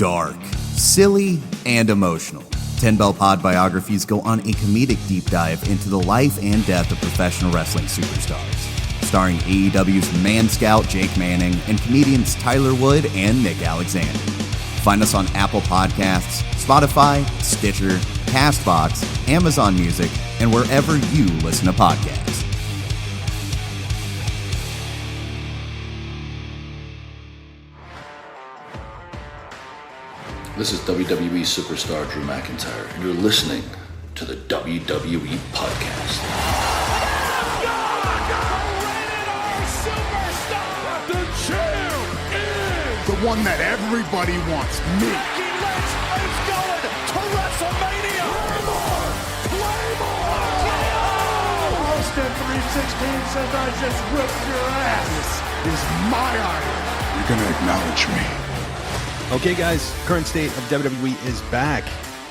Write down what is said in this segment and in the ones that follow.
dark, silly, and emotional. 10 Bell Pod biographies go on a comedic deep dive into the life and death of professional wrestling superstars, starring AEW's Man Scout Jake Manning and comedians Tyler Wood and Nick Alexander. Find us on Apple Podcasts, Spotify, Stitcher, CastBox, Amazon Music, and wherever you listen to podcasts. This is WWE superstar Drew McIntyre, and you're listening to the WWE Podcast. The champ is the one that everybody wants, me. Becky Lynch is going to WrestleMania. Claymore! Austin 316 says I just whipped your ass. This is my idol. You're going to acknowledge me. Okay, guys, current state of WWE is back.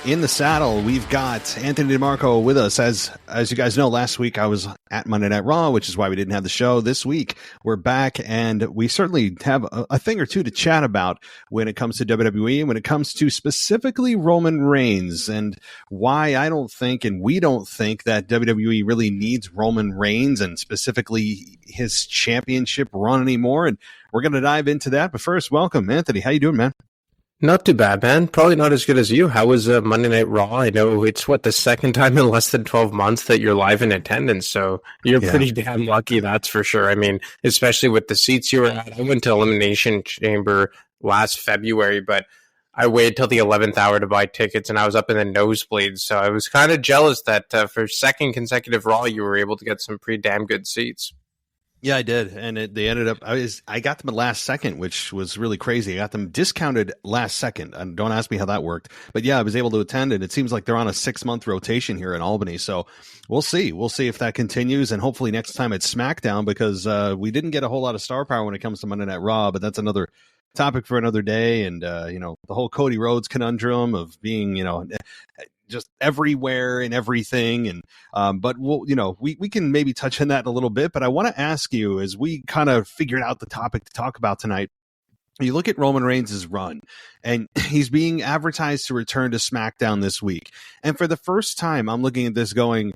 In the saddle, we've got Anthony DeMarco with us. As you guys know, last week I was at Monday Night Raw, which is why we didn't have the show. This week, we're back, and we certainly have a thing or two to chat about when it comes to WWE and when it comes to specifically Roman Reigns and why I don't think and we don't think that WWE really needs Roman Reigns and specifically his championship run anymore. And we're going to dive into that. But first, welcome, Anthony. How you doing, man? Not too bad, man. Probably not as good as you. How was Monday Night Raw? I know it's, the second time in less than 12 months that you're live in attendance, so you're pretty damn lucky, that's for sure. I mean, especially with the seats you were at. I went to Elimination Chamber last February, but I waited till the 11th hour to buy tickets, and I was up in the nosebleeds, so I was kind of jealous that for second consecutive Raw, you were able to get some pretty damn good seats. Yeah, I did, and they ended up. I got them at last second, which was really crazy. I got them discounted last second, and don't ask me how that worked. But yeah, I was able to attend, and it seems like they're on a 6-month rotation here in Albany. So we'll see. We'll see if that continues, and hopefully next time it's SmackDown, because we didn't get a whole lot of star power when it comes to Monday Night Raw. But that's another topic for another day. And the whole Cody Rhodes conundrum of being just everywhere and everything. And but we can maybe touch on that a little bit, but I want to ask you, as we kind of figured out the topic to talk about tonight, you look at Roman Reigns' run, and he's being advertised to return to SmackDown this week. And for the first time, I'm looking at this going,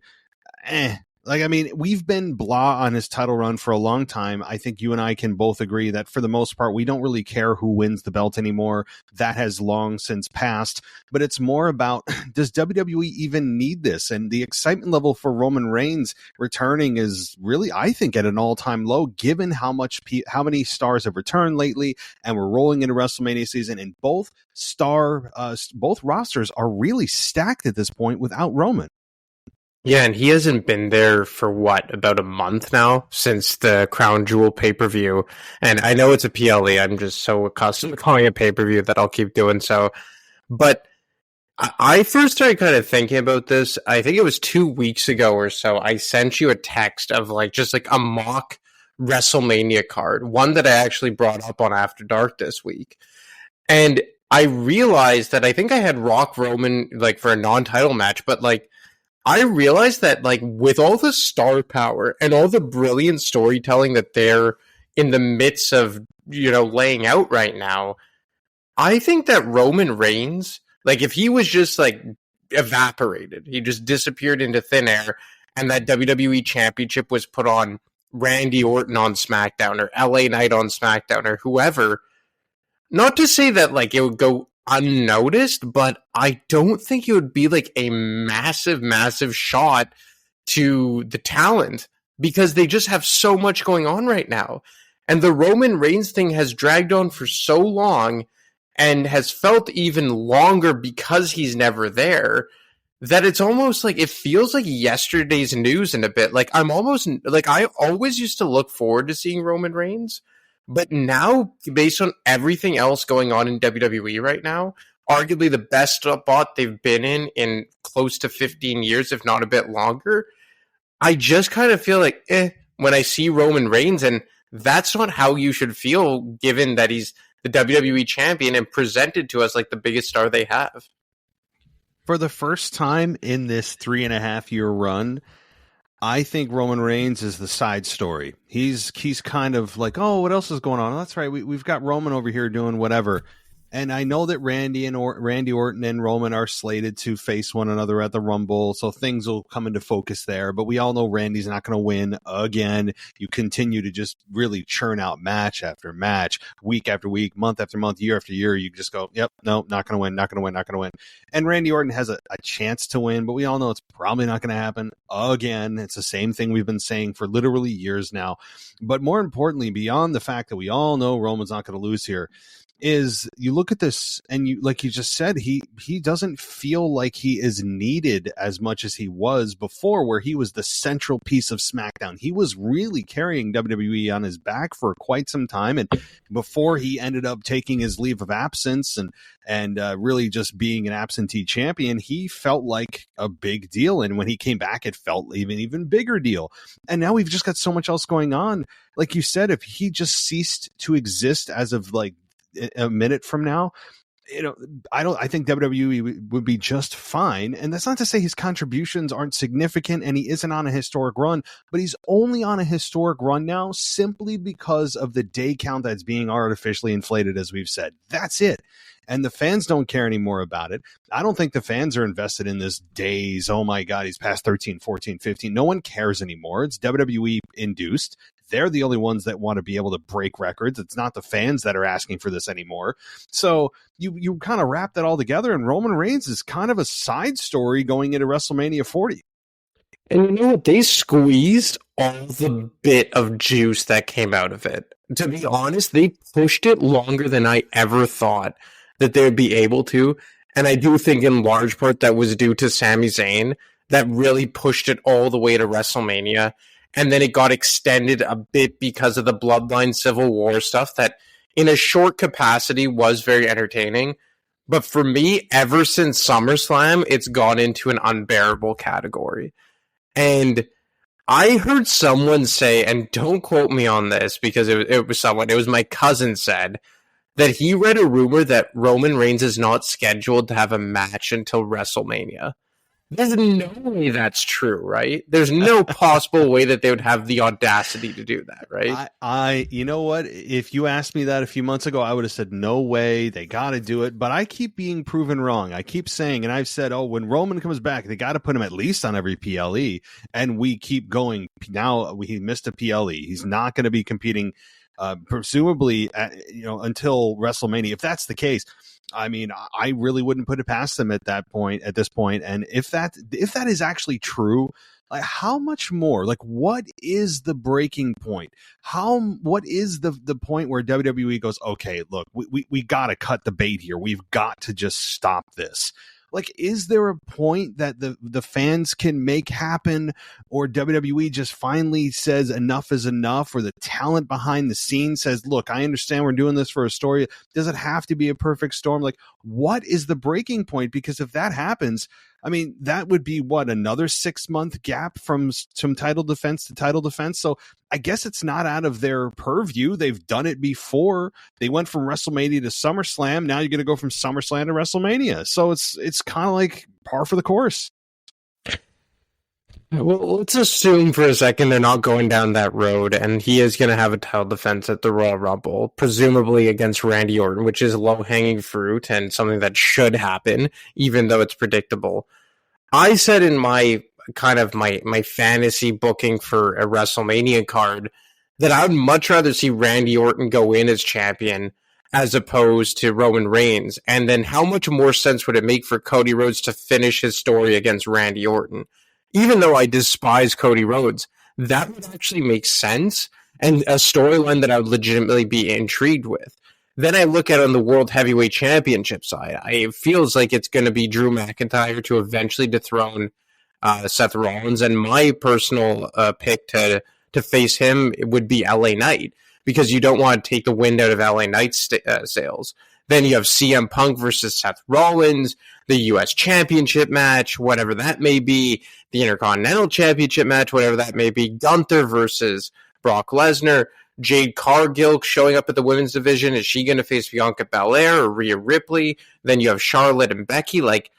we've been blah on his title run for a long time. I think you and I can both agree that for the most part, we don't really care who wins the belt anymore. That has long since passed. But it's more about, does WWE even need this? And the excitement level for Roman Reigns returning is really, I think, at an all-time low, given how many stars have returned lately, and we're rolling into WrestleMania season, and both rosters are really stacked at this point without Roman. Yeah, and he hasn't been there for about a month now since the Crown Jewel pay-per-view. And I know it's a PLE. I'm just so accustomed to calling it pay-per-view that I'll keep doing so. But I first started kind of thinking about this, I think it was 2 weeks ago or so. I sent you a text of just a mock WrestleMania card, one that I actually brought up on After Dark this week. And I realized that I think I had Rock Roman for a non-title match, but I realized that, with all the star power and all the brilliant storytelling that they're in the midst of, laying out right now, I think that Roman Reigns, if he was just, evaporated, he just disappeared into thin air, and that WWE Championship was put on Randy Orton on SmackDown or LA Knight on SmackDown or whoever, not to say that, it would go unnoticed, but I don't think it would be a massive shot to the talent, because they just have so much going on right now. And the Roman Reigns thing has dragged on for so long and has felt even longer because he's never there, that it's almost it feels like yesterday's news in a bit. I'm almost I always used to look forward to seeing Roman Reigns, but now, based on everything else going on in WWE right now, arguably the best spot they've been in close to 15 years, if not a bit longer, I just kind of feel when I see Roman Reigns, and that's not how you should feel, given that he's the WWE champion and presented to us the biggest star they have. For the first time in this 3.5-year run, I think Roman Reigns is the side story. He's kind of oh, what else is going on? Oh, that's right. We've got Roman over here doing whatever. And I know that Randy Orton and Roman are slated to face one another at the Rumble, so things will come into focus there. But we all know Randy's not going to win again. You continue to just really churn out match after match, week after week, month after month, year after year. You just go, yep, no, not going to win, not going to win, not going to win. And Randy Orton has a chance to win, but we all know it's probably not going to happen again. It's the same thing we've been saying for literally years now. But more importantly, beyond the fact that we all know Roman's not going to lose here, is you look at this and you, like you just said, he doesn't feel like he is needed as much as he was before, where he was the central piece of SmackDown. He was really carrying WWE on his back for quite some time, and before he ended up taking his leave of absence and really just being an absentee champion, he felt like a big deal, and when he came back, it felt even bigger deal. And now we've just got so much else going on. Like you said, if he just ceased to exist as of like a minute from now, I think WWE would be just fine. And that's not to say his contributions aren't significant and he isn't on a historic run, but he's only on a historic run now simply because of the day count that's being artificially inflated, as we've said. That's it. And the fans don't care anymore about it. I don't think the fans are invested in this days. Oh my God, he's past 13, 14, 15. No one cares anymore. It's WWE induced. They're the only ones that want to be able to break records. It's not the fans that are asking for this anymore. So you kind of wrap that all together, and Roman Reigns is kind of a side story going into WrestleMania 40. And you know what? They squeezed all the bit of juice that came out of it. To be honest, they pushed it longer than I ever thought that they would be able to. And I do think in large part that was due to Sami Zayn that really pushed it all the way to WrestleMania. And then it got extended a bit because of the Bloodline Civil War stuff that in a short capacity was very entertaining. But for me, ever since SummerSlam, it's gone into an unbearable category. And I heard someone say, and don't quote me on this because it was my cousin said, that he read a rumor that Roman Reigns is not scheduled to have a match until WrestleMania. There's no way that's true, right? There's no possible way that they would have the audacity to do that, right? You know what? If you asked me that a few months ago, I would have said, no way, they got to do it. But I keep being proven wrong. I keep saying, and I've said, oh, when Roman comes back, they got to put him at least on every PLE. And we keep going. Now he missed a PLE. He's not going to be competing, presumably, until WrestleMania. If that's the case, I mean, I really wouldn't put it past them at this point. And if that is actually true, like how much more, like what is the breaking point? What is the point where WWE goes, okay, look, we got to cut the bait here. We've got to just stop this. Like, is there a point that the fans can make happen, or WWE just finally says enough is enough, or the talent behind the scenes says, look, I understand we're doing this for a story. Does it have to be a perfect storm? Like, what is the breaking point? Because if that happens, I mean, that would be another 6-month gap from title defense to title defense. So I guess it's not out of their purview. They've done it before. They went from WrestleMania to SummerSlam. Now you're going to go from SummerSlam to WrestleMania. So it's kind of like par for the course. Well, let's assume for a second they're not going down that road, and he is going to have a title defense at the Royal Rumble, presumably against Randy Orton, which is low-hanging fruit and something that should happen, even though it's predictable. I said in my fantasy booking for a WrestleMania card that I would much rather see Randy Orton go in as champion as opposed to Roman Reigns. And then how much more sense would it make for Cody Rhodes to finish his story against Randy Orton? Even though I despise Cody Rhodes, that would actually make sense and a storyline that I would legitimately be intrigued with. Then I look at it on the World Heavyweight Championship side. It feels like it's going to be Drew McIntyre to eventually dethrone Seth Rollins, and my personal pick to face him would be LA Knight, because you don't want to take the wind out of LA Knight's sails. Then you have CM Punk versus Seth Rollins, the U.S. Championship match, whatever that may be, the Intercontinental Championship match, whatever that may be, Gunther versus Brock Lesnar, Jade Cargill showing up at the women's division. Is she going to face Bianca Belair or Rhea Ripley? Then you have Charlotte and Becky. Like,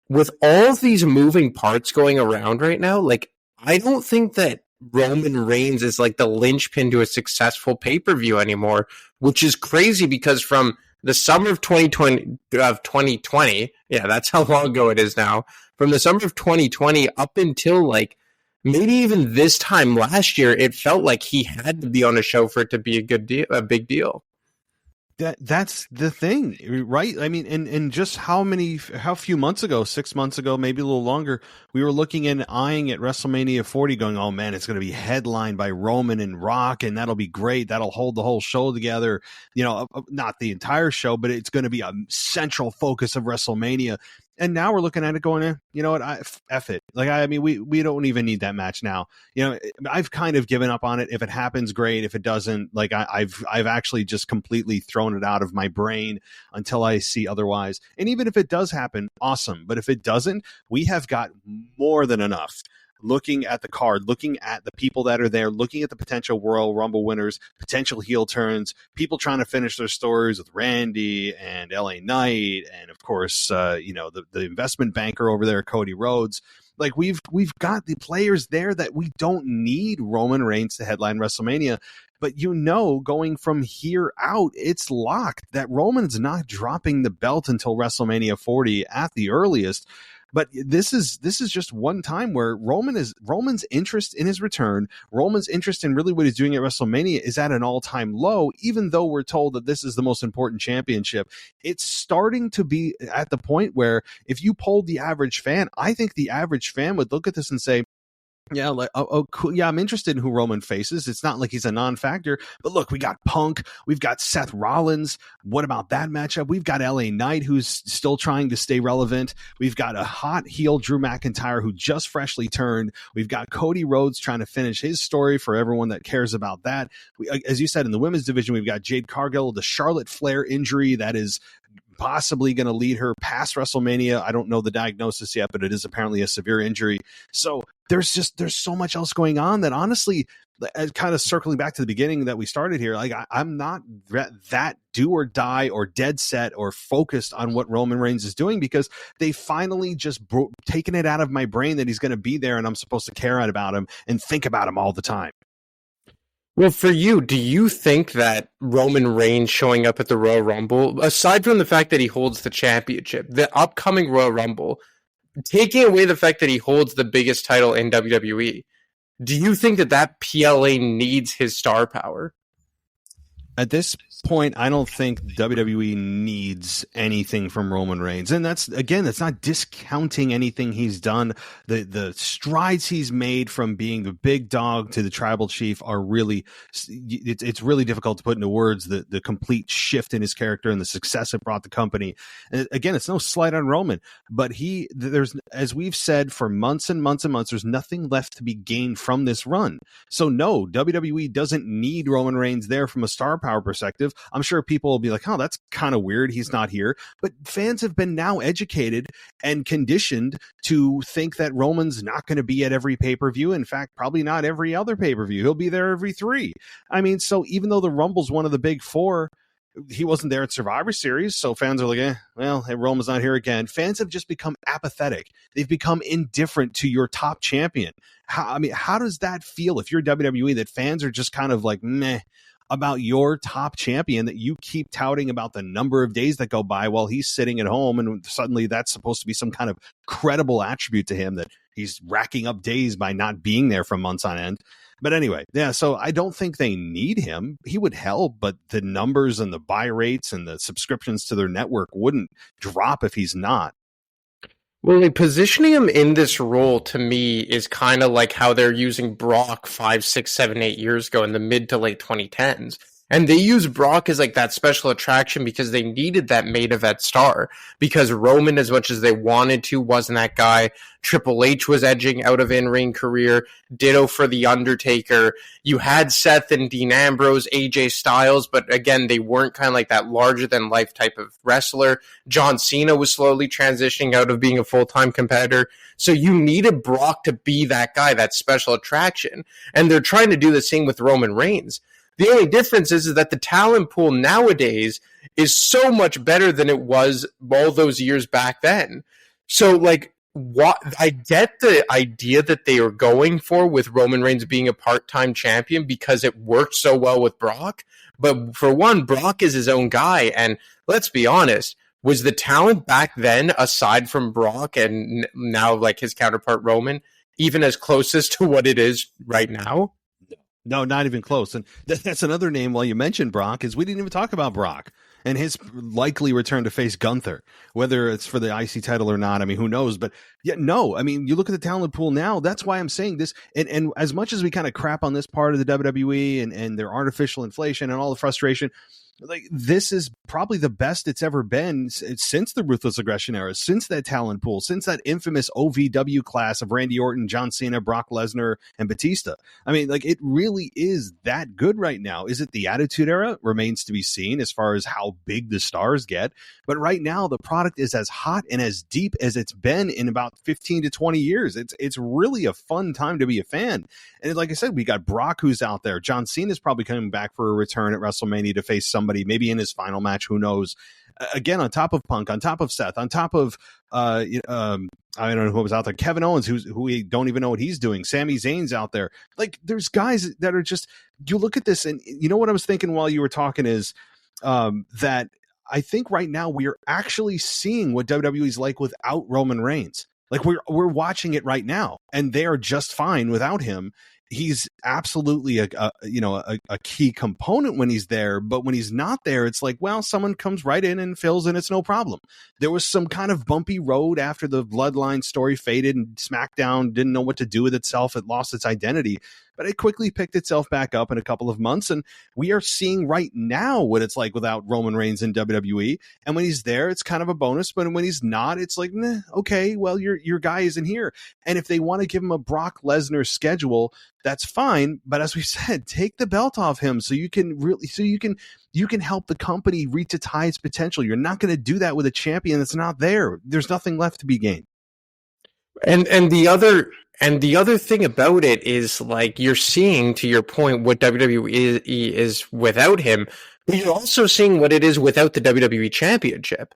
with all of these moving parts going around right now, like, I don't think that Roman Reigns is like the linchpin to a successful pay-per-view anymore, which is crazy because from the summer of 2020, yeah, that's how long ago it is now. From the summer of 2020 up until like maybe even this time last year, it felt like he had to be on a show for it to be a big deal. That's the thing, right? I mean, and just how few months ago, 6 months ago, maybe a little longer, we were looking and eyeing at WrestleMania 40 going, oh man, it's going to be headlined by Roman and Rock, and that'll be great. That'll hold the whole show together. You know, not the entire show, but it's going to be a central focus of WrestleMania. And now we're looking at it going, you know what, F it. Like, I mean, we don't even need that match now. You know, I've kind of given up on it. If it happens, great. If it doesn't, like, I've actually just completely thrown it out of my brain until I see otherwise. And even if it does happen, awesome. But if it doesn't, we have got more than enough. Looking at the card, looking at the people that are there, looking at the potential Royal Rumble winners, potential heel turns, people trying to finish their stories with Randy and LA Knight, and of course, you know, the investment banker over there, Cody Rhodes. Like, we've got the players there that we don't need Roman Reigns to headline WrestleMania. But, you know, going from here out, it's locked that Roman's not dropping the belt until WrestleMania 40 at the earliest. But this is just one time where Roman's interest in his return, Roman's interest in really what he's doing at WrestleMania is at an all-time low, even though we're told that this is the most important championship. It's starting to be at the point where if you polled the average fan, I think the average fan would look at this and say, yeah, like, oh, cool. Yeah, I'm interested in who Roman faces. It's not like he's a non-factor. But look, we got Punk. We've got Seth Rollins. What about that matchup? We've got LA Knight, who's still trying to stay relevant. We've got a hot heel Drew McIntyre, who just freshly turned. We've got Cody Rhodes trying to finish his story for everyone that cares about that. As you said, in the women's division, we've got Jade Cargill, the Charlotte Flair injury that is possibly going to lead her past WrestleMania. I don't know the diagnosis yet, but it is apparently a severe injury. So there's so much else going on that, honestly, kind of circling back to the beginning that we started here, like, I'm not that do or die or dead set or focused on what Roman Reigns is doing, because they finally just taken it out of my brain that he's going to be there and I'm supposed to care about him and think about him all the time. Well, for you, do you think that Roman Reigns showing up at the Royal Rumble, aside from the fact that he holds the championship, the upcoming Royal Rumble, taking away the fact that he holds the biggest title in WWE, do you think that PLA needs his star power? At this point, I don't think WWE needs anything from Roman Reigns. And that's not discounting anything he's done. The strides he's made from being the big dog to the tribal chief are really, it's really difficult to put into words the complete shift in his character and the success it brought the company. And again, it's no slight on Roman, but there's, as we've said for months and months and months, there's nothing left to be gained from this run. So no, WWE doesn't need Roman Reigns there from a star power perspective. I'm sure people will be like, oh, that's kind of weird, he's not here. But fans have been now educated and conditioned to think that Roman's not going to be at every pay-per-view. In fact, probably not every other pay-per-view. He'll be there every 3. I mean, so even though the Rumble's one of the big 4, he wasn't there at Survivor Series, so fans are like, well, hey, Roman's not here again. Fans have just become apathetic. They've become indifferent to your top champion. How does that feel if you're WWE, that fans are just kind of like, meh, about your top champion, that you keep touting about the number of days that go by while he's sitting at home, and suddenly that's supposed to be some kind of credible attribute to him, that he's racking up days by not being there for months on end. But anyway, yeah, so I don't think they need him. He would help, but the numbers and the buy rates and the subscriptions to their network wouldn't drop if he's not. Well, like, positioning him in this role to me is kind of like how they're using Brock 5, 6, 7, 8 years ago in the mid to late 2010s. And they use Brock as like that special attraction because they needed that main event star, because Roman, as much as they wanted to, wasn't that guy. Triple H was edging out of in-ring career. Ditto for The Undertaker. You had Seth and Dean Ambrose, AJ Styles, but again, they weren't kind of like that larger-than-life type of wrestler. John Cena was slowly transitioning out of being a full-time competitor. So you needed Brock to be that guy, that special attraction. And they're trying to do the same with Roman Reigns. The only difference is that the talent pool nowadays is so much better than it was all those years back then. So, like, what I get the idea that they are going for with Roman Reigns being a part-time champion because it worked so well with Brock. But for one, Brock is his own guy. And let's be honest, was the talent back then, aside from Brock and now like his counterpart Roman, even as closest to what it is right now? No, not even close. And that's another name while you mentioned Brock is we didn't even talk about Brock and his likely return to face Gunther, whether it's for the IC title or not. I mean, who knows? But yeah, no, I mean, you look at the talent pool now, that's why I'm saying this. And as much as we kind of crap on this part of the WWE and their artificial inflation and all the frustration, like this is probably the best it's ever been since the Ruthless Aggression era, since that talent pool, since that infamous OVW class of Randy Orton, John Cena, Brock Lesnar, and Batista. I mean, like it really is that good right now. Is it the Attitude Era? Remains to be seen as far as how big the stars get. But right now, the product is as hot and as deep as it's been in about 15 to 20 years. It's really a fun time to be a fan. And like I said, we got Brock who's out there. John Cena is probably coming back for a return at WrestleMania to face somebody, maybe in his final match, who knows. Again, on top of Punk, on top of Seth, on top of I don't know who was out there, Kevin Owens, who we don't even know what he's doing, Sami Zayn's out there. Like there's guys that are just, you look at this and you know what I was thinking while you were talking is that I think right now we are actually seeing what WWE's like without Roman Reigns. Like we're watching it right now, and they are just fine without him. He's absolutely a key component when he's there, but when he's not there, it's like, well, someone comes right in and fills in. It's no problem. There was some kind of bumpy road after the Bloodline story faded and SmackDown didn't know what to do with itself. It lost its identity, but it quickly picked itself back up in a couple of months. And we are seeing right now what it's like without Roman Reigns in WWE. And when he's there, it's kind of a bonus, but when he's not, it's like, nah, okay, well, your guy isn't here. And if they want to give him a Brock Lesnar schedule, that's fine. But as we said, take the belt off him so you can help the company reach its highest potential. You're not going to do that with a champion that's not there. There's nothing left to be gained. And the other thing about it is, like, you're seeing, to your point, what WWE is without him, but you're also seeing what it is without the WWE Championship.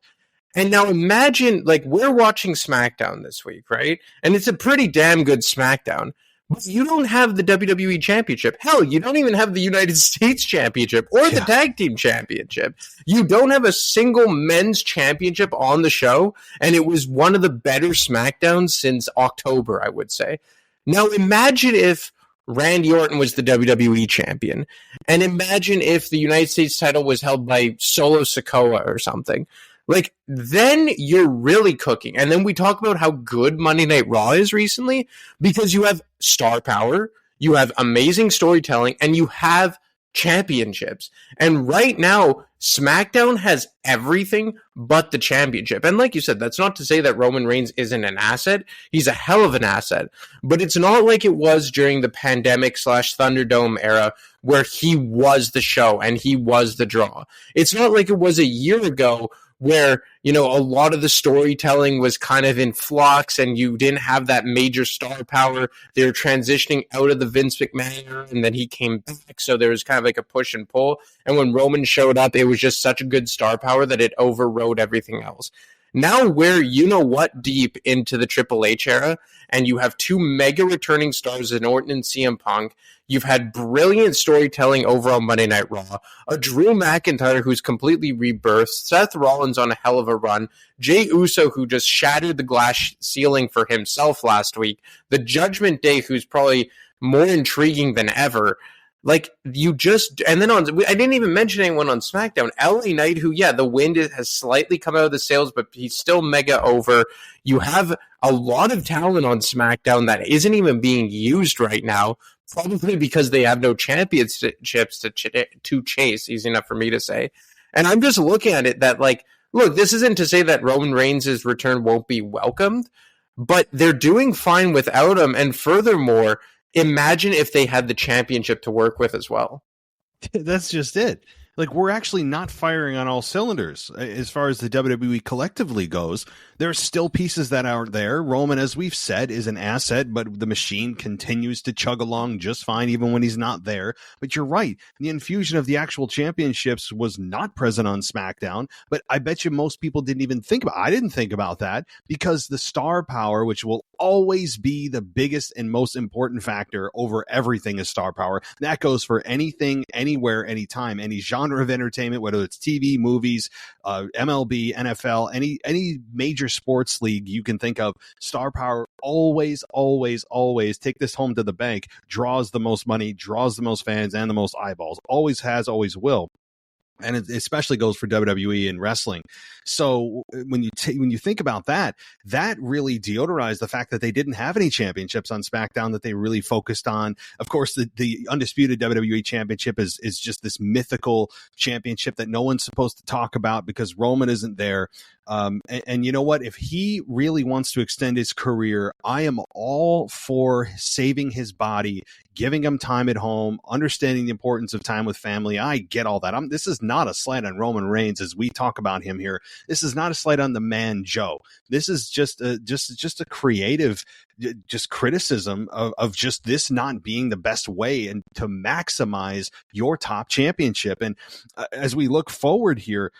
And now imagine, like, we're watching SmackDown this week, right? And it's a pretty damn good SmackDown. But you don't have the WWE Championship. Hell, you don't even have the United States Championship or the Tag Team Championship. You don't have a single men's championship on the show, and it was one of the better SmackDowns since October, I would say. Now, imagine if Randy Orton was the WWE Champion, and imagine if the United States title was held by Solo Sikoa or something. Like, then you're really cooking. And then we talk about how good Monday Night Raw is recently, because you have star power, you have amazing storytelling, and you have championships. And right now, SmackDown has everything but the championship. And like you said, that's not to say that Roman Reigns isn't an asset. He's a hell of an asset. But it's not like it was during the pandemic / Thunderdome era, where he was the show and he was the draw. It's not like it was a year ago where, you know, a lot of the storytelling was kind of in flux and you didn't have that major star power. They were transitioning out of the Vince McMahon era, and then he came back, so there was kind of like a push and pull. And when Roman showed up, it was just such a good star power that it overrode everything else. Now we're, you know what, deep into the Triple H era, and you have two mega returning stars in Orton and CM Punk. You've had brilliant storytelling over on Monday Night Raw, a Drew McIntyre who's completely rebirthed, Seth Rollins on a hell of a run, Jey Uso who just shattered the glass ceiling for himself last week, the Judgment Day who's probably more intriguing than ever. Like, you just, and then I didn't even mention anyone on SmackDown. LA Knight, who, yeah, the wind has slightly come out of the sails, but he's still mega over. You have a lot of talent on SmackDown that isn't even being used right now, probably because they have no championships to chase, easy enough for me to say. And I'm just looking at it that, like, look, this isn't to say that Roman Reigns' return won't be welcomed, but they're doing fine without him. And furthermore, imagine if they had the championship to work with as well. That's just it. Like, we're actually not firing on all cylinders as far as the WWE collectively goes. There are still pieces that aren't there. Roman, as we've said, is an asset, but the machine continues to chug along just fine even when he's not there. But you're right. The infusion of the actual championships was not present on SmackDown, but I bet you most people didn't even think about it. I didn't think about that because the star power, which will always be the biggest and most important factor over everything, is star power. That goes for anything, anywhere, anytime, any genre of entertainment, whether it's TV, movies, MLB, NFL, any major sports league you can think of. Star power always, take this home to the bank, draws the most money, draws the most fans and the most eyeballs. Always has, always will. And it especially goes for WWE and wrestling. So when you think about that, that really deodorized the fact that they didn't have any championships on SmackDown that they really focused on. Of course, the Undisputed WWE Championship is just this mythical championship that no one's supposed to talk about because Roman isn't there. And you know what? If he really wants to extend his career, I am all for saving his body, giving him time at home, understanding the importance of time with family. I get all that. This is not a slight on Roman Reigns as we talk about him here. This is not a slight on the man Joe. This is just a creative just criticism of just this not being the best way and to maximize your top championship. And as we look forward here,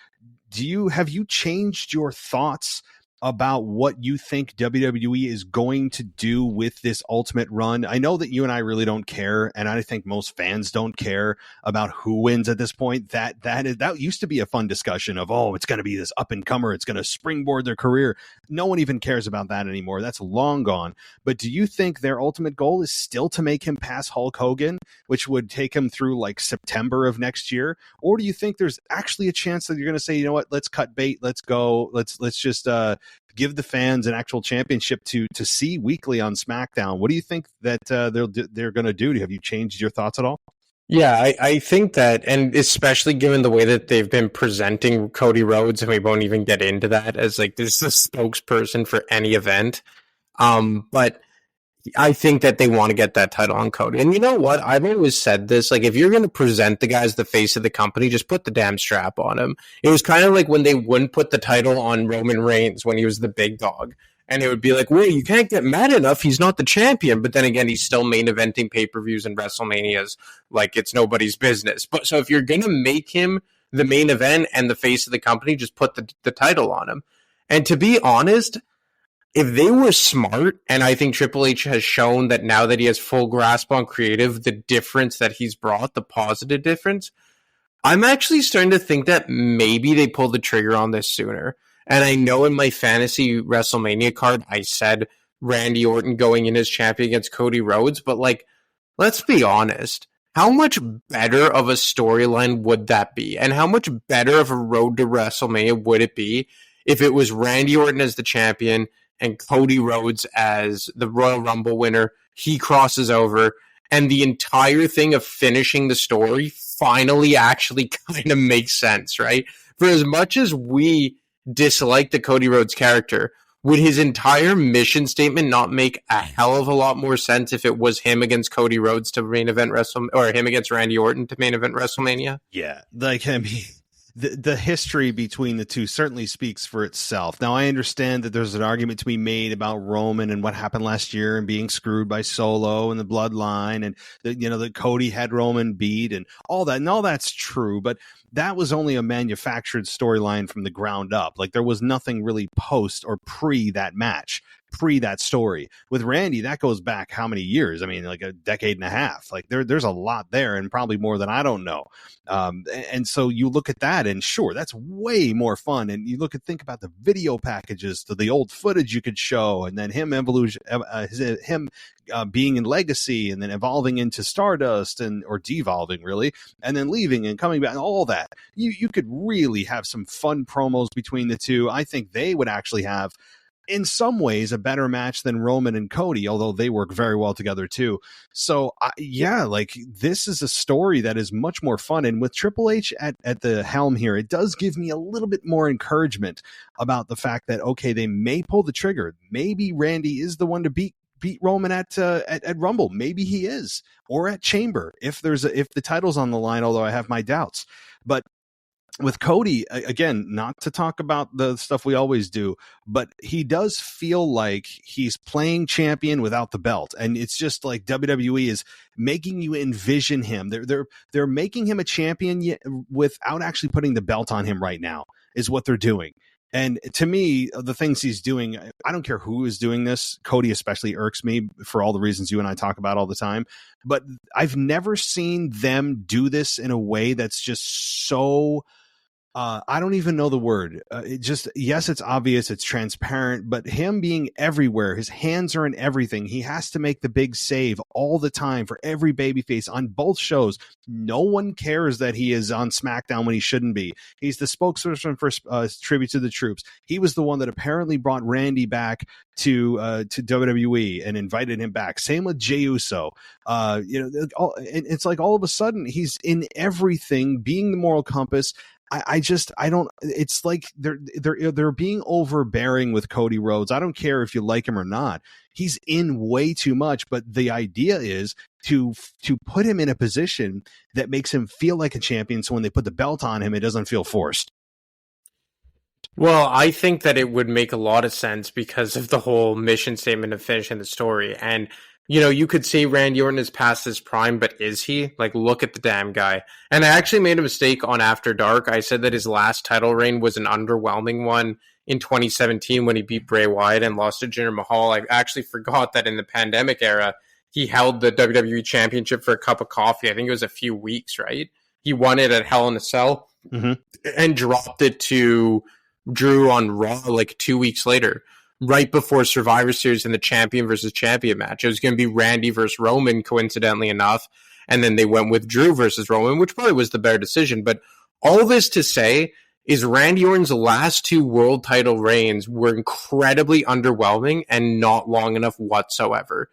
have you changed your thoughts about what you think WWE is going to do with this Ultimate run? I know that you and I really don't care, and I think most fans don't care about who wins at this point. That used to be a fun discussion of, oh, it's going to be this up and comer, it's going to springboard their career. No one even cares about that anymore. That's long gone. But do you think their ultimate goal is still to make him pass Hulk Hogan, which would take him through like September of next year? Or do you think there's actually a chance that you're going to say, you know what, let's cut bait, let's go, let's just give the fans an actual championship to see weekly on SmackDown? What do you think that they're going to do? Have you changed your thoughts at all? Yeah, I think that, and especially given the way that they've been presenting Cody Rhodes, and we won't even get into that as like this is a spokesperson for any event. But I think that they want to get that title on Cody. And you know what? I've always said this, like, if you're going to present the guy as the face of the company, just put the damn strap on him. It was kind of like when they wouldn't put the title on Roman Reigns when he was the big dog. And it would be like, well, you can't get mad enough. He's not the champion. But then again, he's still main eventing pay-per-views and WrestleManias like it's nobody's business. But so if you're going to make him the main event and the face of the company, just put the title on him. And to be honest, if they were smart, and I think Triple H has shown that now that he has full grasp on creative, the difference that he's brought, the positive difference, I'm actually starting to think that maybe they pull the trigger on this sooner. And I know in my fantasy WrestleMania card, I said Randy Orton going in as champion against Cody Rhodes, but like, let's be honest. How much better of a storyline would that be? And how much better of a road to WrestleMania would it be if it was Randy Orton as the champion and Cody Rhodes as the Royal Rumble winner? He crosses over, and the entire thing of finishing the story finally actually kind of makes sense, right? For as much as we dislike the Cody Rhodes character, would his entire mission statement not make a hell of a lot more sense if it was him against Cody Rhodes to main event or him against Randy Orton to main event WrestleMania? Yeah, like, I mean, the history between the two certainly speaks for itself. Now, I understand that there's an argument to be made about Roman and what happened last year and being screwed by Solo and the bloodline, and that Cody had Roman beat and all that. And all that's true, but that was only a manufactured storyline from the ground up. Like, there was nothing really post or pre that match, pre that story. With Randy, that goes back how many years? I mean, like a decade and a half. Like, there's a lot there, and probably more than I don't know. And so you look at that, and sure, that's way more fun. And you think about the video packages to the old footage you could show, and then him being in Legacy, and then evolving into Stardust, or devolving really, and then leaving and coming back, and all that. You could really have some fun promos between the two. I think they would actually have, in some ways, a better match than Roman and Cody, although they work very well together too. So like, this is a story that is much more fun. And with Triple H at the helm here, it does give me a little bit more encouragement about the fact that, okay, they may pull the trigger. Maybe Randy is the one to beat beat Roman at Rumble. Maybe he is, or at Chamber if the title's on the line. Although I have my doubts, but with Cody, again, not to talk about the stuff we always do, but he does feel like he's playing champion without the belt. And it's just like WWE is making you envision him. They're making him a champion without actually putting the belt on him right now, is what they're doing. And to me, the things he's doing, I don't care who is doing this. Cody especially irks me for all the reasons you and I talk about all the time. But I've never seen them do this in a way that's just so... I don't even know the word. Yes, it's obvious, it's transparent, but him being everywhere, his hands are in everything. He has to make the big save all the time for every babyface on both shows. No one cares that he is on SmackDown when he shouldn't be. He's the spokesperson for Tribute to the Troops. He was the one that apparently brought Randy back to WWE and invited him back. Same with Jey Uso. It's like all of a sudden he's in everything, being the moral compass. I don't. It's like they're being overbearing with Cody Rhodes. I don't care if you like him or not. He's in way too much. But the idea is to put him in a position that makes him feel like a champion. So when they put the belt on him, it doesn't feel forced. Well, I think that it would make a lot of sense because of the whole mission statement of finishing the story. And you could say Randy Orton is past his prime, but is he? Like, look at the damn guy. And I actually made a mistake on After Dark. I said that his last title reign was an underwhelming one in 2017 when he beat Bray Wyatt and lost to Jinder Mahal. I actually forgot that in the pandemic era, he held the WWE Championship for a cup of coffee. I think it was a few weeks, right? He won it at Hell in a Cell and dropped it to Drew on Raw like 2 weeks later, right before Survivor Series and the champion versus champion match. It was going to be Randy versus Roman, coincidentally enough. And then they went with Drew versus Roman, which probably was the better decision. But all this to say is Randy Orton's last two world title reigns were incredibly underwhelming and not long enough whatsoever.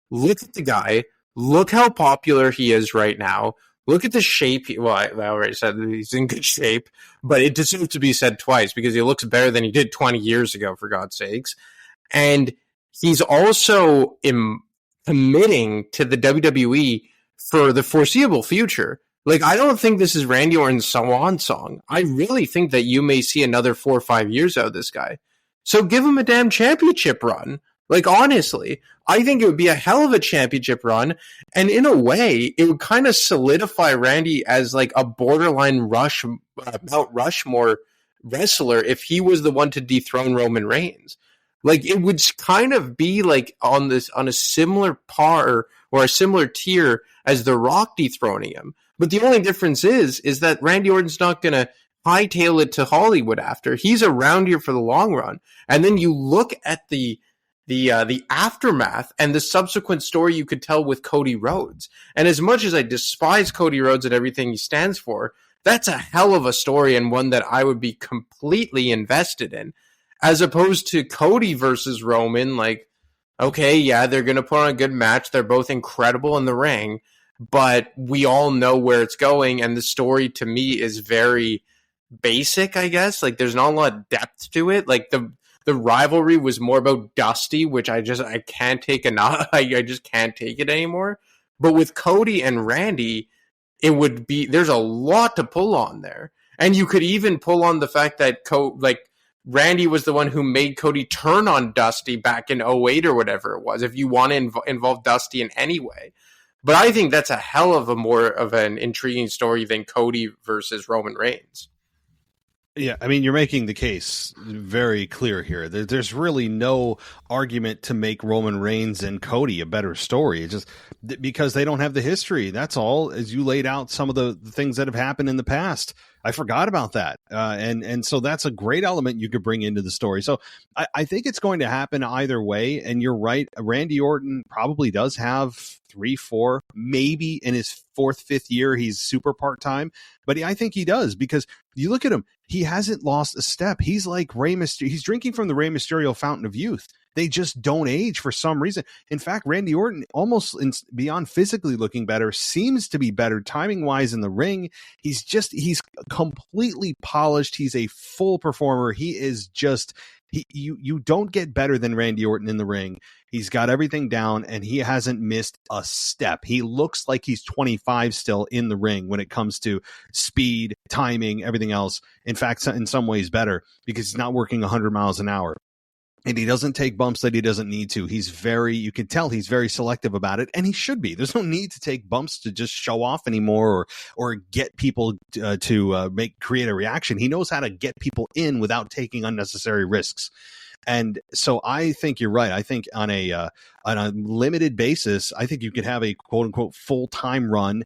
Look at the guy. Look how popular he is right now. Look at the shape. Well, I already said that he's in good shape, but it deserves to be said twice because he looks better than he did 20 years ago, for God's sakes. And he's also committing to the WWE for the foreseeable future. Like, I don't think this is Randy Orton's swan song. I really think that you may see another 4 or 5 years out of this guy. So give him a damn championship run. Like, honestly, I think it would be a hell of a championship run. And in a way, it would kind of solidify Randy as like a borderline Mount Rushmore wrestler if he was the one to dethrone Roman Reigns. Like, it would kind of be like on a similar par or a similar tier as The Rock dethroning him. But the only difference is that Randy Orton's not going to hightail it to Hollywood after. He's around here for the long run. And then you look at the aftermath and the subsequent story you could tell with Cody Rhodes. And as much as I despise Cody Rhodes and everything he stands for, that's a hell of a story and one that I would be completely invested in. As opposed to Cody versus Roman, like, okay, yeah, they're going to put on a good match. They're both incredible in the ring, but we all know where it's going. And the story to me is very basic, I guess. Like, there's not a lot of depth to it. Like, the rivalry was more about Dusty, which I can't take enough. I just can't take it anymore. But with Cody and Randy, there's a lot to pull on there. And you could even pull on the fact that Randy was the one who made Cody turn on Dusty back in 2008 or whatever it was, if you want to involve Dusty in any way. But I think that's a hell of a more of an intriguing story than Cody versus Roman Reigns. Yeah, I mean, you're making the case very clear here. There's really no argument to make Roman Reigns and Cody a better story. It's just because they don't have the history. That's all. As you laid out some of the things that have happened in the past, I forgot about that. And so that's a great element you could bring into the story. So I think it's going to happen either way. And you're right. Randy Orton probably does have 3, 4, maybe in his 4th, 5th year, he's super part-time. But I think he does, because you look at him, he hasn't lost a step. He's like Rey Mysterio. He's drinking from the Rey Mysterio fountain of youth. They just don't age for some reason. In fact, Randy Orton, almost beyond physically looking better, seems to be better timing-wise in the ring. He's completely polished. He's a full performer. He is just You don't get better than Randy Orton in the ring. He's got everything down, and he hasn't missed a step. He looks like he's 25 still in the ring when it comes to speed, timing, everything else. In fact, in some ways better, because he's not working 100 miles an hour. And he doesn't take bumps that he doesn't need to. You can tell he's very selective about it, and he should be. There's no need to take bumps to just show off anymore or get people to create a reaction. He knows how to get people in without taking unnecessary risks. And so I think you're right. I think on a limited basis, I think you could have a quote unquote full-time run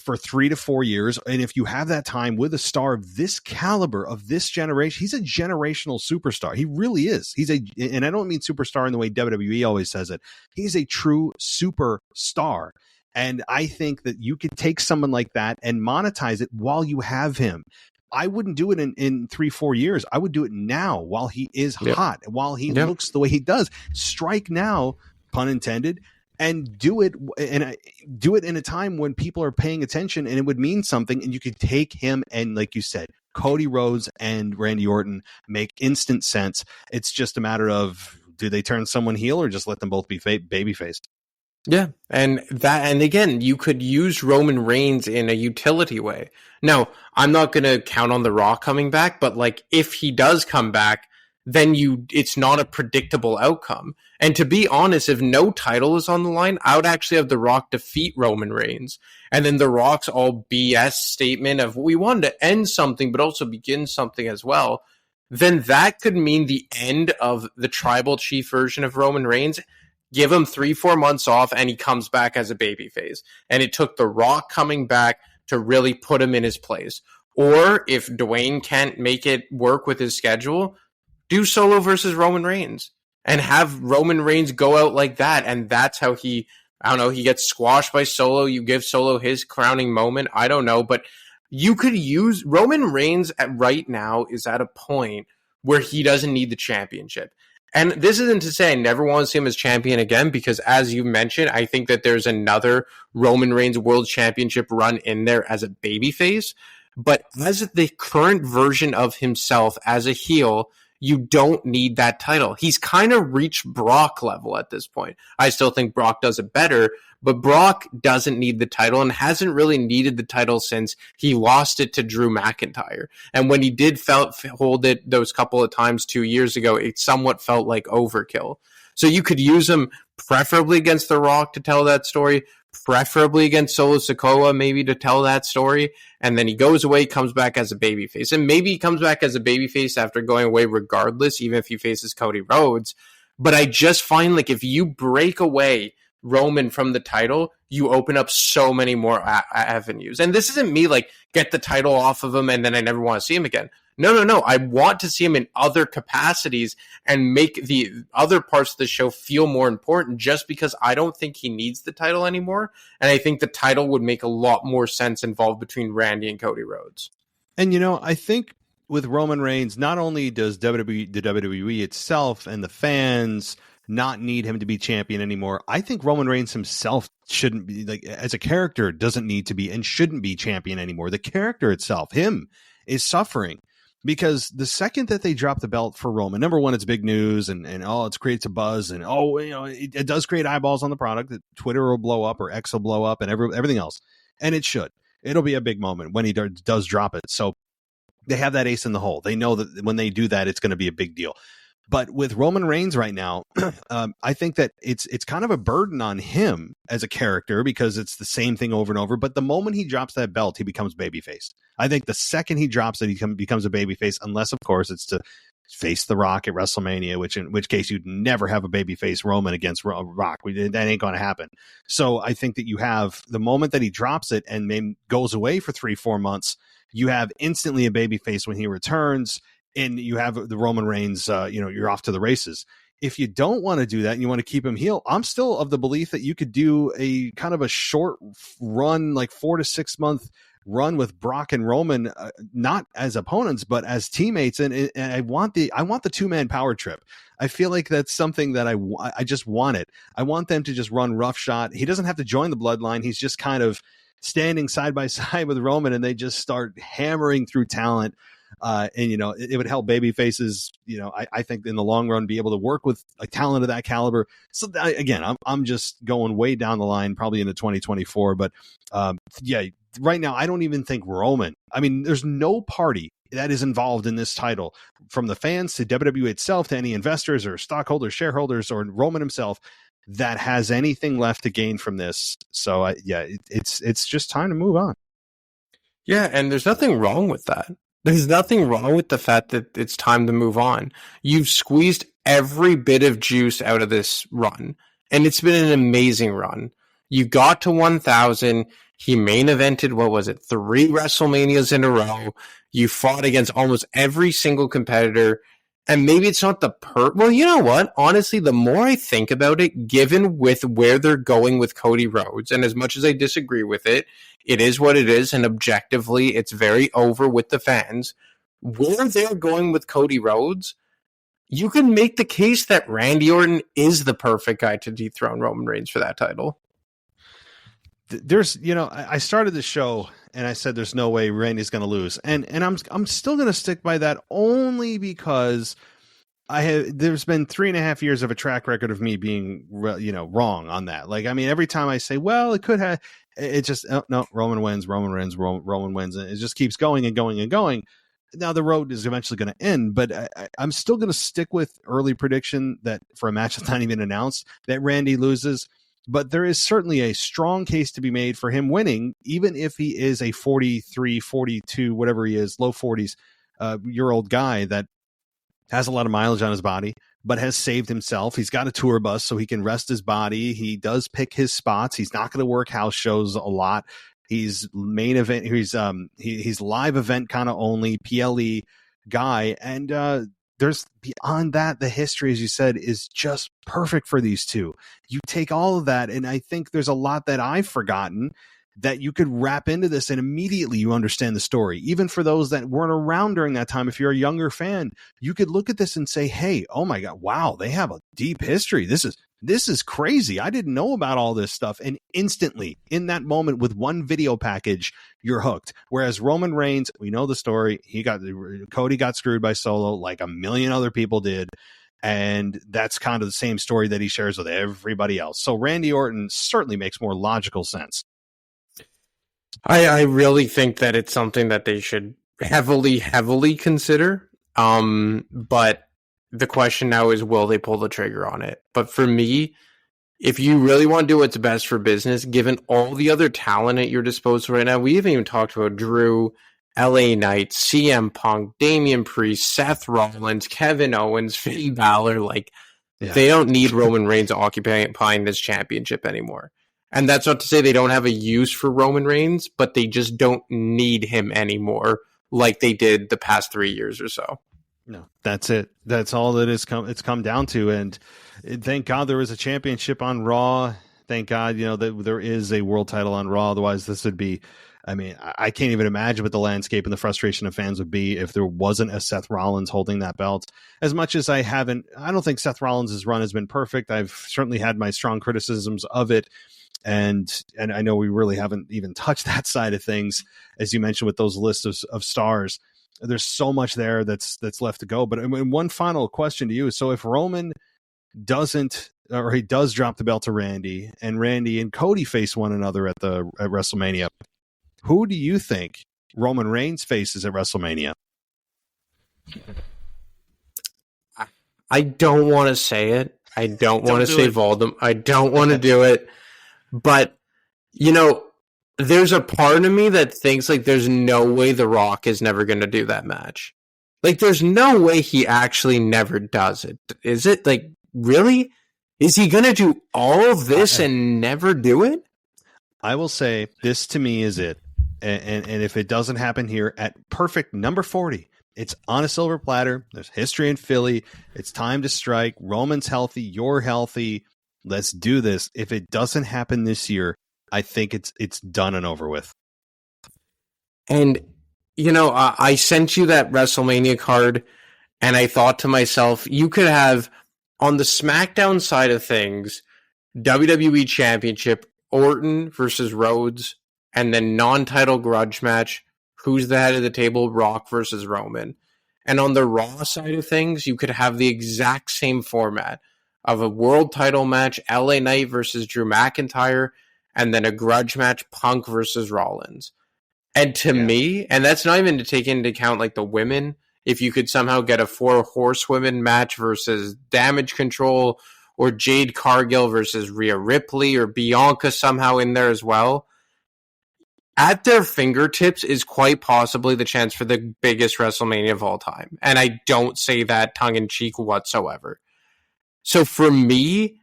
for 3 to 4 years. And if you have that time with a star of this caliber, of this generation, he's a generational superstar. He really is. And I don't mean superstar in the way WWE always says it. He's a true superstar. And I think that you could take someone like that and monetize it while you have him. I wouldn't do it in 3-4 years. I would do it now while he is hot, while he looks the way he does. Strike now, pun intended, and do it in a time when people are paying attention, and it would mean something. And you could take him, and like you said, Cody Rhodes and Randy Orton make instant sense. It's just a matter of, do they turn someone heel or just let them both be babyface? Yeah, and again, you could use Roman Reigns in a utility way. Now, I'm not going to count on The Rock coming back, but like if he does come back, then it's not a predictable outcome. And to be honest, if no title is on the line, I would actually have The Rock defeat Roman Reigns. And then The Rock's all BS statement of, we wanted to end something, but also begin something as well. Then that could mean the end of the tribal chief version of Roman Reigns. Give him 3-4 months off, and he comes back as a babyface. And it took The Rock coming back to really put him in his place. Or if Dwayne can't make it work with his schedule, do Solo versus Roman Reigns and have Roman Reigns go out like that. And that's how he gets squashed by Solo. You give Solo his crowning moment. I don't know, but you could use Roman Reigns right now is at a point where he doesn't need the championship. And this isn't to say I never want to see him as champion again, because as you mentioned, I think that there's another Roman Reigns World Championship run in there as a babyface. But as the current version of himself as a heel, you don't need that title. He's kind of reached Brock level at this point. I still think Brock does it better, but Brock doesn't need the title and hasn't really needed the title since he lost it to Drew McIntyre. And when he did hold it those couple of times 2 years ago, it somewhat felt like overkill. So you could use him preferably against The Rock to tell that story, preferably against Solo Sikoa maybe to tell that story, and then he goes away, comes back as a babyface. And maybe he comes back as a babyface after going away regardless, even if he faces Cody Rhodes. But I just find like if you break away Roman from the title, you open up so many more avenues. And this isn't me like, get the title off of him and then I never want to see him again. No. I want to see him in other capacities and make the other parts of the show feel more important, just because I don't think he needs the title anymore. And I think the title would make a lot more sense involved between Randy and Cody Rhodes. And, I think with Roman Reigns, not only does the WWE itself and the fans not need him to be champion anymore, I think Roman Reigns himself shouldn't be, like, as a character, doesn't need to be and shouldn't be champion anymore. The character itself, him, is suffering. Because the second that they drop the belt for Roman, number one, it's big news and it creates a buzz and it does create eyeballs on the product. Twitter will blow up or X will blow up and everything else. And it should. It'll be a big moment when he does drop it. So they have that ace in the hole. They know that when they do that, it's going to be a big deal. But with Roman Reigns right now, I think that it's kind of a burden on him as a character because it's the same thing over and over. But the moment he drops that belt, he becomes babyface. I think the second he drops it, he becomes a babyface, unless, of course, it's to face The Rock at WrestleMania, in which case you'd never have a babyface Roman against Rock. That ain't going to happen. So I think that you have the moment that he drops it and then goes away for 3-4 months, you have instantly a babyface when he returns. And you have the Roman Reigns, you're off to the races. If you don't want to do that and you want to keep him heel, I'm still of the belief that you could do a kind of a short run, like 4 to 6 month run with Brock and Roman, not as opponents, but as teammates. And I want the 2-man power trip. I feel like that's something that I just want it. I want them to just run roughshod. He doesn't have to join the bloodline. He's just kind of standing side by side with Roman and they just start hammering through talent. And, you know, it would help baby faces, you know, I think in the long run, be able to work with a talent of that caliber. So again, I'm just going way down the line, probably into 2024. But yeah, right now, I don't even think Roman. I mean, there's no party that is involved in this title, from the fans to WWE itself to any investors or stockholders, shareholders, or Roman himself, that has anything left to gain from this. So yeah, it's just time to move on. Yeah, and there's nothing wrong with that. There's nothing wrong with the fact that it's time to move on. You've squeezed every bit of juice out of this run, and it's been an amazing run. You got to 1,000. He main evented, what was it, 3 WrestleManias in a row. You fought against almost every single competitor. And maybe it's not the well, you know what? Honestly, the more I think about it, given with where they're going with Cody Rhodes, and as much as I disagree with it, it is what it is, and objectively, it's very over with the fans. Where they're going with Cody Rhodes, you can make the case that Randy Orton is the perfect guy to dethrone Roman Reigns for that title. There's, you know, I started the show and I said there's no way Randy's going to lose, and I'm still going to stick by that, only because there's been 3.5 years of a track record of me being, you know, wrong on that. Like, I mean, every time I say, well, it could have, it just, no, Roman wins, Roman wins, and it just keeps going and going and going. Now the road is eventually going to end, but I'm still going to stick with early prediction that for a match that's not even announced, that Randy loses. But there is certainly a strong case to be made for him winning, even if he is a 43, 42, whatever he is, low 40s year old guy that has a lot of mileage on his body, but has saved himself. He's got a tour bus so he can rest his body. He does pick his spots. He's not going to work house shows a lot. He's main event. He's live event kind of only, PLE guy. And there's beyond that, the history, as you said, is just perfect for these two. You take all of that, and I think there's a lot that I've forgotten that you could wrap into this, and immediately you understand the story. Even for those that weren't around during that time, if you're a younger fan, you could look at this and say, hey, oh my God, wow, they have a deep history. This is crazy. I didn't know about all this stuff. And instantly, in that moment, with one video package, you're hooked. Whereas Roman Reigns, we know the story. Cody got screwed by Solo like a million other people did. And that's kind of the same story that he shares with everybody else. So Randy Orton certainly makes more logical sense. I really think that it's something that they should heavily consider. But the question now is, will they pull the trigger on it? But for me, if you really want to do what's best for business, given all the other talent at your disposal right now, we haven't even talked about Drew, LA Knight, CM Punk, Damian Priest, Seth Rollins, Kevin Owens, Finn Balor. Like, They don't need Roman Reigns occupying this championship anymore. And that's not to say they don't have a use for Roman Reigns, but they just don't need him anymore like they did the past 3 years or so. No, that's it. That's all that it's come down to. And thank God there is a championship on Raw. Thank God, you know, that there is a world title on Raw. Otherwise, this would be, I mean, I can't even imagine what the landscape and the frustration of fans would be if there wasn't a Seth Rollins holding that belt. As much as I don't think Seth Rollins' run has been perfect. I've certainly had my strong criticisms of it. And I know we really haven't even touched that side of things, as you mentioned, with those lists of stars. There's so much there that's left to go. But I mean, one final question to you. So if Roman doesn't, or he does drop the belt to Randy, and Randy and Cody face one another at WrestleMania, who do you think Roman Reigns faces at WrestleMania? I don't want to say it. I don't want to say Voldemort. I don't want to do it. But, you know, there's a part of me that thinks, like, there's no way The Rock is never going to do that match. Like, there's no way he actually never does it. Is it? Like, really? Is he going to do all of this and never do it? I will say this, to me, is it. And if it doesn't happen here at perfect number 40, it's on a silver platter. There's history in Philly. It's time to strike. Roman's healthy. You're healthy. Let's do this. If it doesn't happen this year, I think it's done and over with. And, you know, I sent you that WrestleMania card, and I thought to myself, you could have, on the SmackDown side of things, WWE Championship, Orton versus Rhodes, and then non-title grudge match, who's the head of the table, Rock versus Roman. And on the Raw side of things, you could have the exact same format of a world title match, LA Knight versus Drew McIntyre, and then a grudge match, Punk versus Rollins. And to me, and that's not even to take into account like the women, if you could somehow get a 4 horsewomen match versus Damage Control, or Jade Cargill versus Rhea Ripley, or Bianca somehow in there as well, at their fingertips is quite possibly the chance for the biggest WrestleMania of all time. And I don't say that tongue-in-cheek whatsoever. So for me,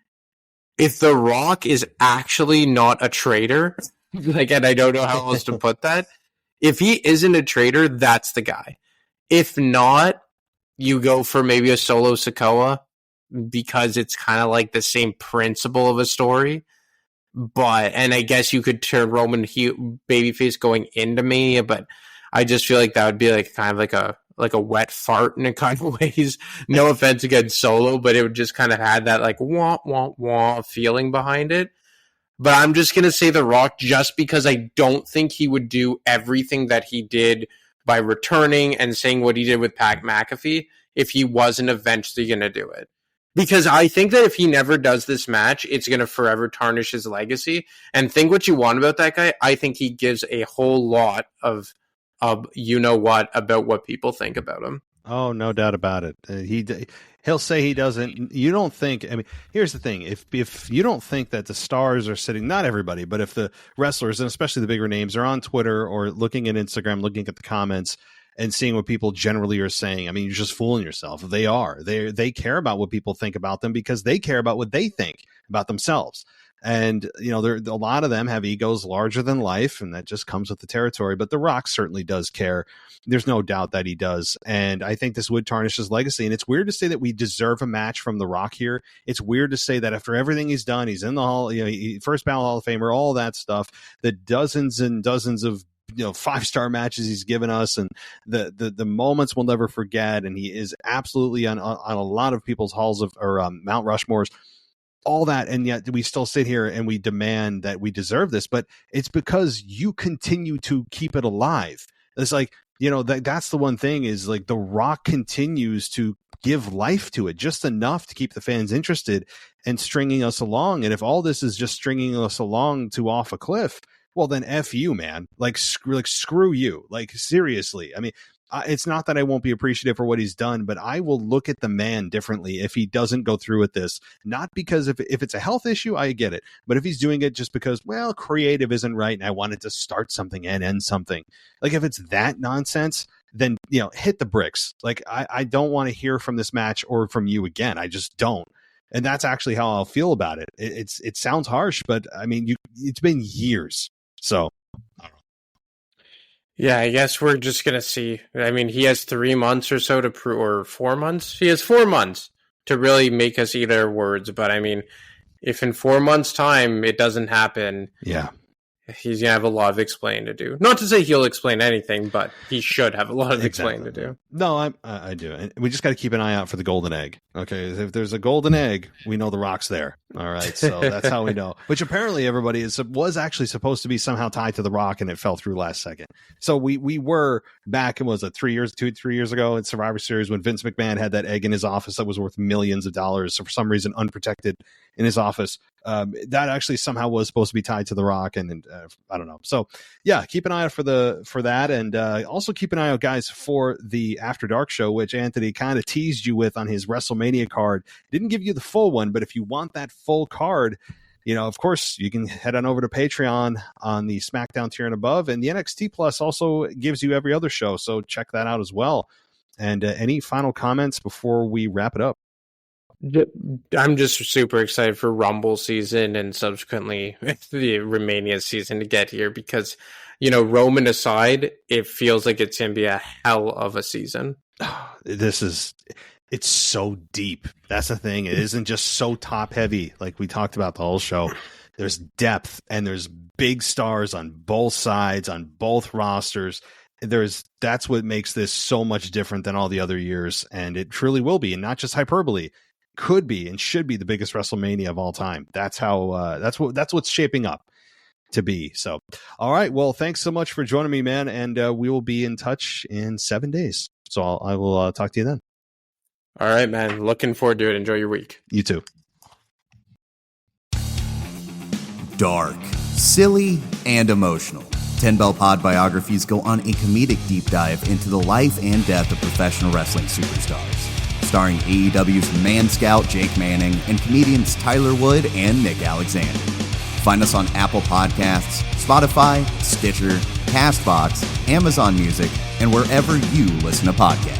if The Rock is actually not a traitor, like, and I don't know how else to put that, if he isn't a traitor, that's the guy. If not, you go for maybe a Solo Sikoa, because it's kind of like the same principle of a story. And I guess you could turn Roman babyface going into Mania, but I just feel like that would be like kind of like a wet fart in a kind of ways. No offense against Solo, but it would just kind of had that like wah wah wah feeling behind it. But I'm just going to say The Rock just because I don't think he would do everything that he did by returning and saying what he did with Pat McAfee if he wasn't eventually going to do it. Because I think that if he never does this match, it's going to forever tarnish his legacy. And think what you want about that guy, I think he gives a whole lot of you know what about what people think about him. Oh, no doubt about it. He'll say he doesn't. You don't think. I mean, here's the thing: if you don't think that the stars are sitting, not everybody, but if the wrestlers and especially the bigger names are on Twitter or looking at Instagram, looking at the comments and seeing what people generally are saying, I mean, you're just fooling yourself. They are. They care about what people think about them because they care about what they think about themselves. And, you know, a lot of them have egos larger than life, and that just comes with the territory. But The Rock certainly does care. There's no doubt that he does. And I think this would tarnish his legacy. And it's weird to say that we deserve a match from The Rock here. It's weird to say that after everything he's done, he's in the Hall, you know, first ballot Hall of Famer, all that stuff, the dozens and dozens of, you know, 5-star matches he's given us, and the moments we'll never forget. And he is absolutely on a lot of people's halls of, or Mount Rushmores, all that. And yet we still sit here and we demand that we deserve this, but it's because you continue to keep it alive. It's like, you know, that's the one thing is like The Rock continues to give life to it just enough to keep the fans interested and stringing us along. And if all this is just stringing us along to off a cliff, well, then F you, man. Like screw you. Like, seriously. I mean, it's not that I won't be appreciative for what he's done, but I will look at the man differently if he doesn't go through with this. Not because if it's a health issue, I get it. But if he's doing it just because, well, creative isn't right and I wanted to start something and end something. Like, if it's that nonsense, then, you know, hit the bricks. Like, I don't want to hear from this match or from you again. I just don't. And that's actually how I'll feel about it. It sounds harsh, but I mean, it's been years. So, I don't know. Yeah, I guess we're just going to see. I mean, he has 3 months or so to prove, or 4 months? He has 4 months to really make us eat our words. But I mean, if in 4 months' time it doesn't happen, yeah, he's going to have a lot of explaining to do. Not to say he'll explain anything, but he should have a lot of explaining to do. No, I do. And we just got to keep an eye out for the golden egg. Okay, if there's a golden egg, we know The Rock's there. All right, so that's how we know. Which apparently everybody was actually supposed to be somehow tied to The Rock, and it fell through last second. So we were back, it was 3 years ago in Survivor Series when Vince McMahon had that egg in his office that was worth millions of dollars. So for some reason, unprotected in his office. That actually somehow was supposed to be tied to The Rock, and I don't know. So yeah, keep an eye out for that, and also keep an eye out, guys, for the After Dark show, which Anthony kind of teased you with on his WrestleMania card. Didn't give you the full one, but if you want that full card, you know, of course, you can head on over to Patreon on the SmackDown tier and above, and the NXT Plus also gives you every other show, so check that out as well. And any final comments before we wrap it up? I'm just super excited for Rumble season and subsequently the Romania season to get here because, you know, Roman aside, it feels like it's going to be a hell of a season. It's so deep. That's the thing. It isn't just so top heavy like we talked about the whole show. There's depth and there's big stars on both sides, on both rosters. That's what makes this so much different than all the other years. And it truly will be, and not just hyperbole. Could be and should be the biggest WrestleMania of all time. That's how. That's what's shaping up. to be. So, all right. Well, thanks so much for joining me, man. And we will be in touch in 7 days. So I will talk to you then. All right, man. Looking forward to it. Enjoy your week. You too. Dark, silly, and emotional. 10 Bell Pod biographies go on a comedic deep dive into the life and death of professional wrestling superstars. Starring AEW's Man Scout Jake Manning and comedians Tyler Wood and Nick Alexander. Find us on Apple Podcasts, Spotify, Stitcher, CastBox, Amazon Music, and wherever you listen to podcasts.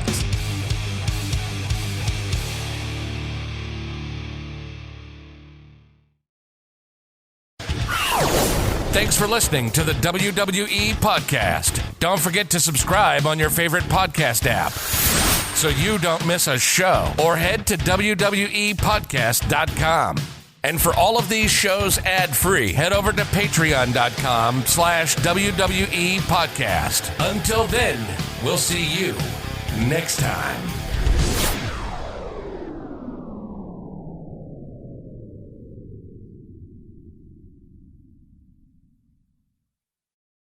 Thanks for listening to the WWE Podcast. Don't forget to subscribe on your favorite podcast app so you don't miss a show, or head to WWEpodcast.com. And for all of these shows ad-free, head over to patreon.com/WWE Podcast. Until then, we'll see you next time.